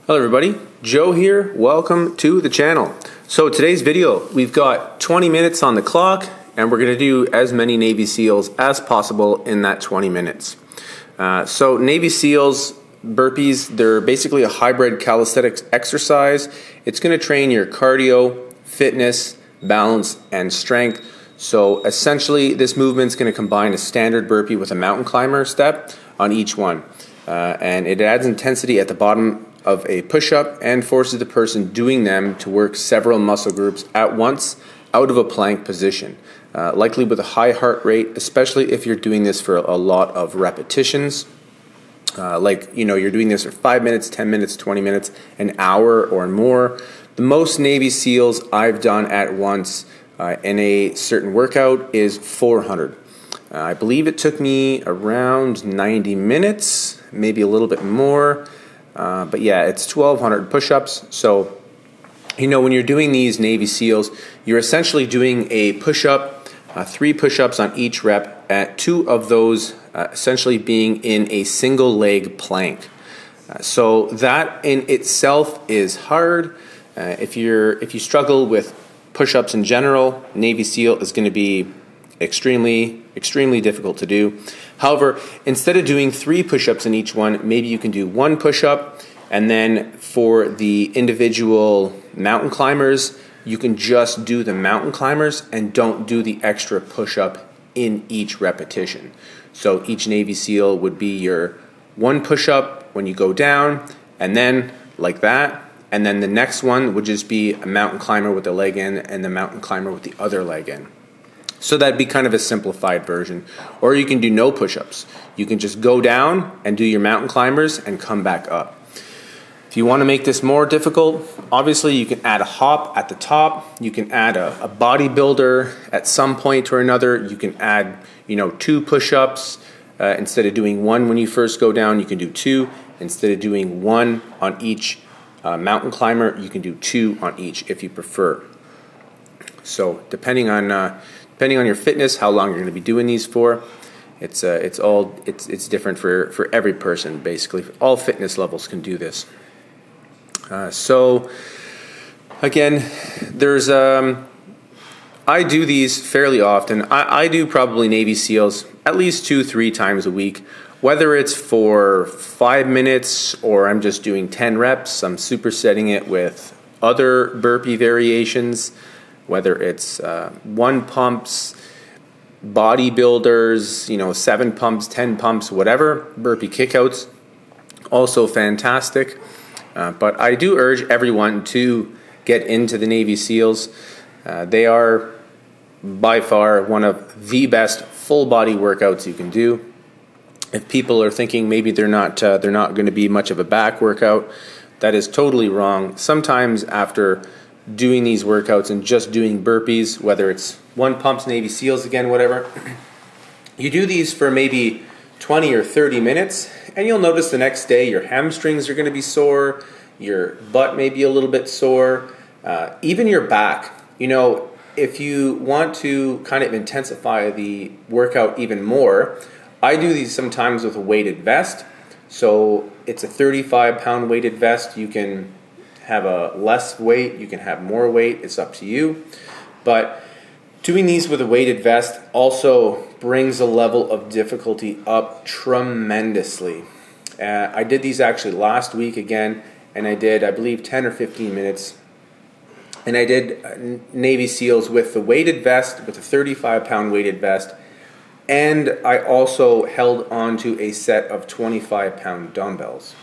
Hello everybody, Joe here. Welcome to the channel. So today's video, we've got 20 minutes on the clock and we're going to do as many Navy SEALs as possible in that 20 minutes. So Navy SEALs burpees, they're basically a hybrid calisthenics exercise. It's going to train your cardio, fitness, balance, and strength. So essentially this movement's going to combine a standard burpee with a mountain climber step on each one. And it adds intensity at the bottom of a push-up and forces the person doing them to work several muscle groups at once out of a plank position, likely with a high heart rate, especially if you're doing this for a lot of repetitions. You're doing this for 5 minutes, 10 minutes, 20 minutes, an hour or more. The most Navy SEALs I've done at once in a certain workout is 400. I believe it took me around 90 minutes, maybe a little bit more. But yeah, it's 1,200 push-ups. So, when you're doing these Navy SEALs, you're essentially doing a push-up, 3 push-ups on each rep, at 2 of those essentially being in a single leg plank. So that in itself is hard. If you struggle with push-ups in general, Navy SEAL is going to be extremely difficult to do. However, instead of doing 3 push-ups in each one, maybe you can do 1 push-up, and then for the individual mountain climbers, you can just do the mountain climbers and don't do the extra push-up in each repetition. So each Navy SEAL would be your 1 push-up when you go down, and then like that, and then the next one would just be a mountain climber with the leg in and the mountain climber with the other leg in. So that'd be kind of a simplified version. Or you can do no push-ups. You can just go down and do your mountain climbers and come back up. If you want to make this more difficult, obviously you can add a hop at the top. You can add a bodybuilder at some point or another. You can add 2 push-ups. Instead of doing 1 when you first go down, you can do 2. Instead of doing 1 on each mountain climber, you can do 2 on each if you prefer. So depending on your fitness, how long you're going to be doing these for, it's different for every person. Basically, all fitness levels can do this. So again, there's I do these fairly often. I do probably Navy SEAls at least 2-3 times a week. Whether it's for 5 minutes or I'm just doing 10 reps, I'm supersetting it with other burpee variations. Whether it's 1 pumps, bodybuilders, 7 pumps, 10 pumps, whatever, burpee kickouts, also fantastic. But I do urge everyone to get into the Navy SEALs. They are by far one of the best full body workouts you can do. If people are thinking maybe they're not going to be much of a back workout, that is totally wrong. Sometimes after doing these workouts and just doing burpees, whether it's 1 pumps, Navy SEALs again, whatever, you do these for maybe 20 or 30 minutes and you'll notice the next day your hamstrings are going to be sore, your butt may be a little bit sore, even your back. If you want to kind of intensify the workout even more, I do these sometimes with a weighted vest. So it's a 35-pound weighted vest. You can have a less weight, you can have more weight, it's up to you. But doing these with a weighted vest also brings the level of difficulty up tremendously. I did these actually last week again, and I did, I believe, 10 or 15 minutes. And I did Navy SEALs with the weighted vest, with a 35-pound weighted vest, and I also held on to a set of 25-pound dumbbells.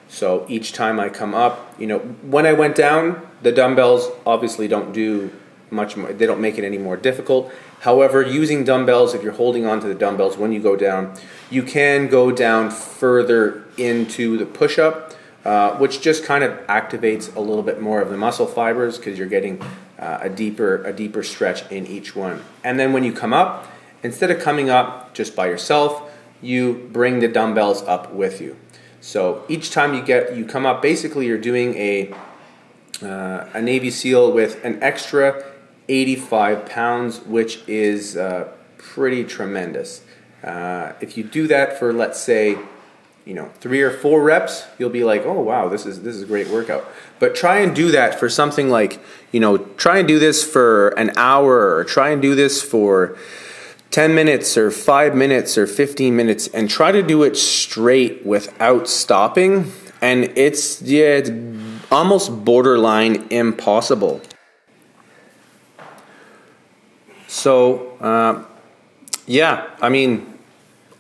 So each time I come up, when I went down, the dumbbells obviously don't do much more. They don't make it any more difficult. However, using dumbbells, if you're holding on to the dumbbells when you go down, you can go down further into the push-up, which just kind of activates a little bit more of the muscle fibers because you're getting a deeper stretch in each one. And then when you come up, instead of coming up just by yourself, you bring the dumbbells up with you. So each time you come up, basically you're doing a Navy SEAL with an extra 85 pounds, which is pretty tremendous. If you do that for, let's say, 3 or 4 reps, you'll be like, oh wow, this is a great workout. But try and do that for something like, try and do this for an hour, or try and do this for 10 minutes or 5 minutes or 15 minutes, and try to do it straight without stopping. And it's almost borderline impossible. So, I mean,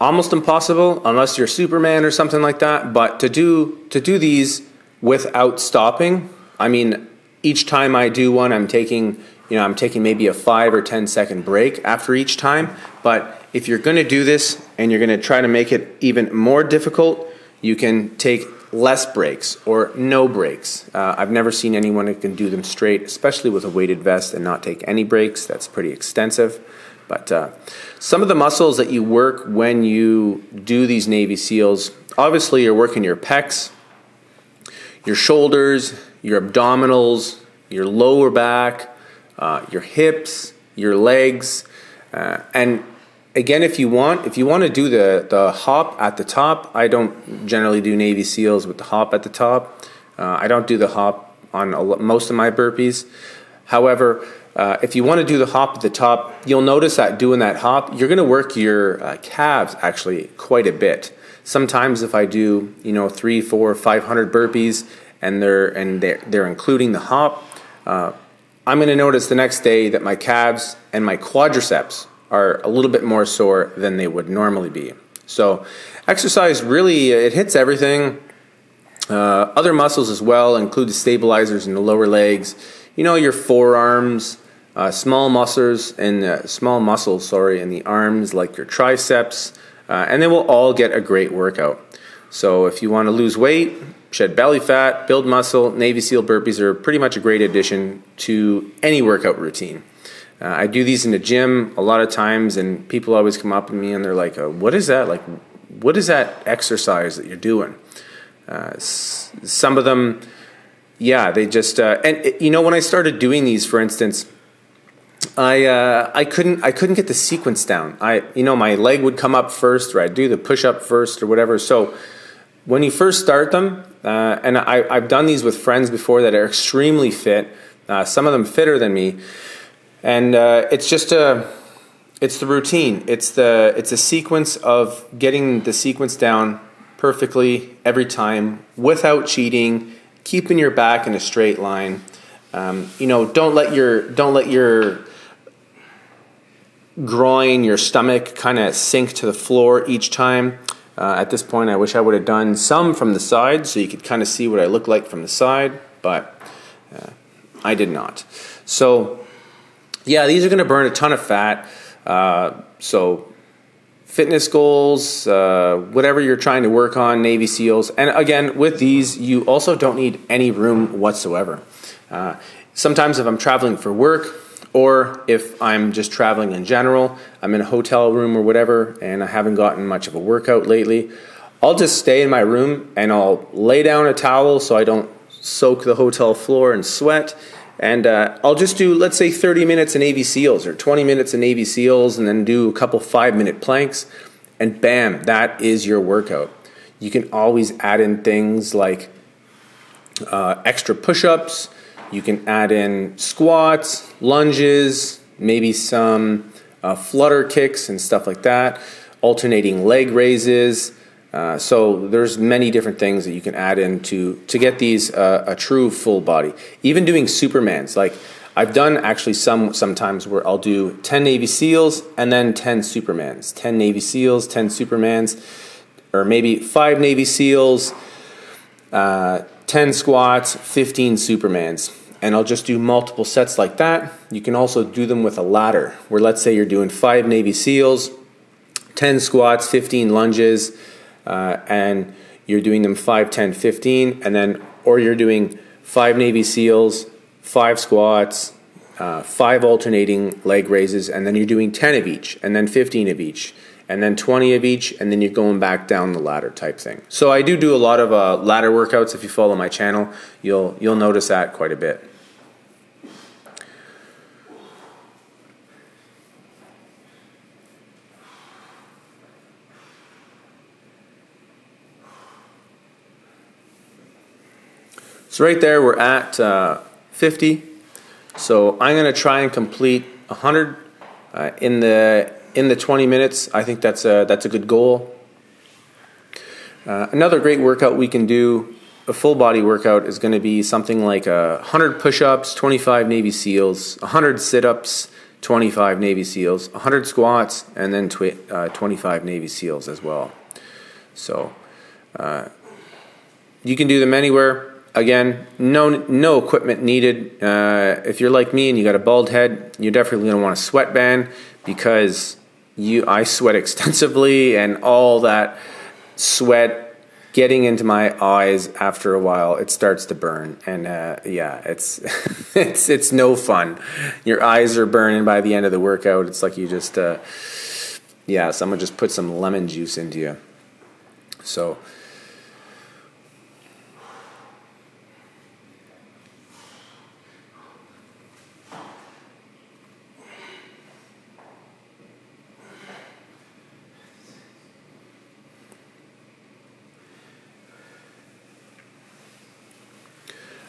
almost impossible unless you're Superman or something like that. But to do these without stopping, I mean, each time I do one, I'm taking maybe a 5 or 10 second break after each time. But if you're going to do this and you're going to try to make it even more difficult, you can take less breaks or no breaks. I've never seen anyone who can do them straight, especially with a weighted vest, and not take any breaks. That's pretty extensive. But some of the muscles that you work when you do these Navy SEALs, obviously you're working your pecs, your shoulders, your abdominals, your lower back, your hips, your legs, and again, if you want to do the hop at the top, I don't generally do Navy SEALs with the hop at the top. I don't do the hop on most of my burpees. However, if you want to do the hop at the top, you'll notice that doing that hop, you're going to work your calves actually quite a bit. Sometimes if I do 3, 4, 500 burpees and they're including the hop, I'm going to notice the next day that my calves and my quadriceps are a little bit more sore than they would normally be. So exercise really, it hits everything. Other muscles as well include the stabilizers in the lower legs, your forearms, small muscles in the arms, like your triceps, and they will all get a great workout. So if you want to lose weight, shed belly fat, build muscle, Navy SEAL burpees are pretty much a great addition to any workout routine. I do these in the gym a lot of times, and people always come up to me and they're like, what is that? Like, what is that exercise that you're doing? Some of them, they just, when I started doing these, for instance, I couldn't get the sequence down. My leg would come up first, or I'd do the push up first or whatever. So when you first start them, and I've done these with friends before that are extremely fit, some of them fitter than me, and it's the routine. It's a sequence of getting the sequence down perfectly every time without cheating, keeping your back in a straight line. Don't let your groin, your stomach kind of sink to the floor each time. At this point, I wish I would have done some from the side so you could kind of see what I look like from the side, but I did not. So these are going to burn a ton of fat. So fitness goals, whatever you're trying to work on, Navy SEALs. And again, with these, you also don't need any room whatsoever. Sometimes if I'm traveling for work, or if I'm just traveling in general, I'm in a hotel room or whatever, and I haven't gotten much of a workout lately, I'll just stay in my room and I'll lay down a towel so I don't soak the hotel floor in sweat. And I'll just do, let's say, 30 minutes of Navy SEALs or 20 minutes of Navy SEALs, and then do a couple 5-minute planks, and bam, that is your workout. You can always add in things like extra push-ups. You can add in squats, lunges, maybe some flutter kicks and stuff like that, alternating leg raises. So there's many different things that you can add in to get these a true full body. Even doing Supermans, like I've done actually sometimes where I'll do 10 Navy SEALs and then 10 Supermans, 10 Navy SEALs, 10 Supermans, or maybe 5 Navy SEALs, 10 squats, 15 Supermans. And I'll just do multiple sets like that. You can also do them with a ladder, where let's say you're doing 5 Navy SEALs, 10 squats, 15 lunges, and you're doing them 5, 10, 15, and then, or you're doing 5 Navy SEALs, 5 squats, 5 alternating leg raises, and then you're doing 10 of each, and then 15 of each, and then 20 of each, and then you're going back down the ladder type thing. So I do a lot of ladder workouts. If you follow my channel, you'll notice that quite a bit. So right there we're at 50. So I'm going to try and complete 100 in the 20 minutes. I think that's a good goal. Another great workout we can do, a full body workout, is going to be something like 100 push-ups, 25 Navy SEALs, 100 sit-ups, 25 Navy SEALs, 100 squats, and then 25 Navy SEALs as well. So you can do them anywhere. Again, no equipment needed. If you're like me and you got a bald head, you're definitely going to want a sweatband, because I sweat extensively, and all that sweat getting into my eyes, after a while it starts to burn, and yeah, it's it's no fun. Your eyes are burning by the end of the workout. It's like you just yeah, someone just put some lemon juice into you. So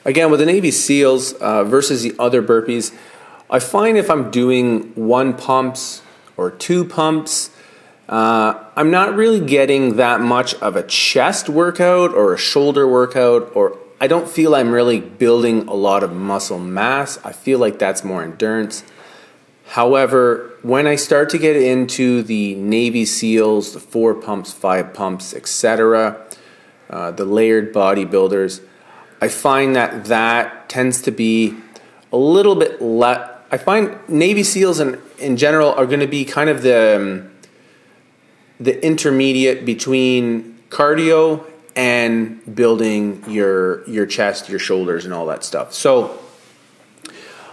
again, with the Navy SEALs versus the other burpees, I find if I'm doing 1 pumps or 2 pumps, I'm not really getting that much of a chest workout or a shoulder workout, or I don't feel I'm really building a lot of muscle mass. I feel like that's more endurance. However, when I start to get into the Navy SEALs, the 4 pumps, 5 pumps, etc., the layered bodybuilders, I find that tends to be a little bit less. I find Navy SEALs in general are going to be kind of the intermediate between cardio and building your chest, your shoulders, and all that stuff. So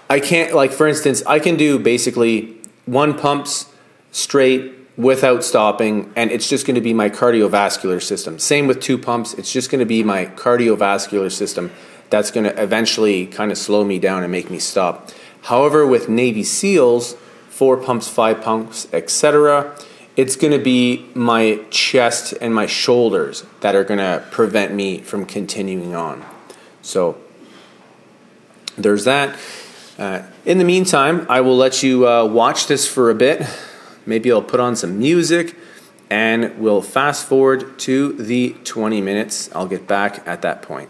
I can't, like, for instance, I can do basically 1 pumps straight without stopping, and it's just going to be my cardiovascular system. Same with 2 pumps. It's just going to be my cardiovascular system that's going to eventually kind of slow me down and make me stop. However, with Navy SEALs, 4 pumps, 5 pumps, etc., it's going to be my chest and my shoulders that are going to prevent me from continuing on. So there's that. In the meantime, I will let you watch this for a bit. Maybe I'll put on some music, and we'll fast forward to the 20 minutes. I'll get back at that point.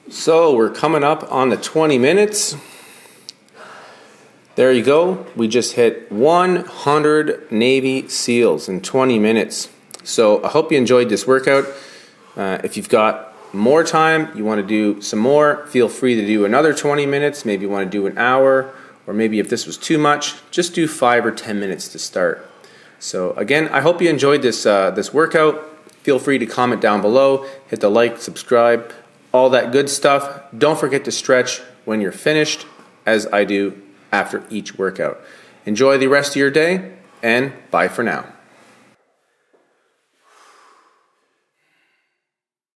So we're coming up on the 20 minutes. There you go. We just hit 100 Navy SEALs in 20 minutes. So I hope you enjoyed this workout. If you've got more time, you want to do some more, feel free to do another 20 minutes. Maybe you want to do an hour, or maybe if this was too much, just do 5 or 10 minutes to start. So again, I hope you enjoyed this workout. Feel free to comment down below, hit the like, subscribe, all that good stuff. Don't forget to stretch when you're finished, as I do after each workout. Enjoy the rest of your day, and bye for now.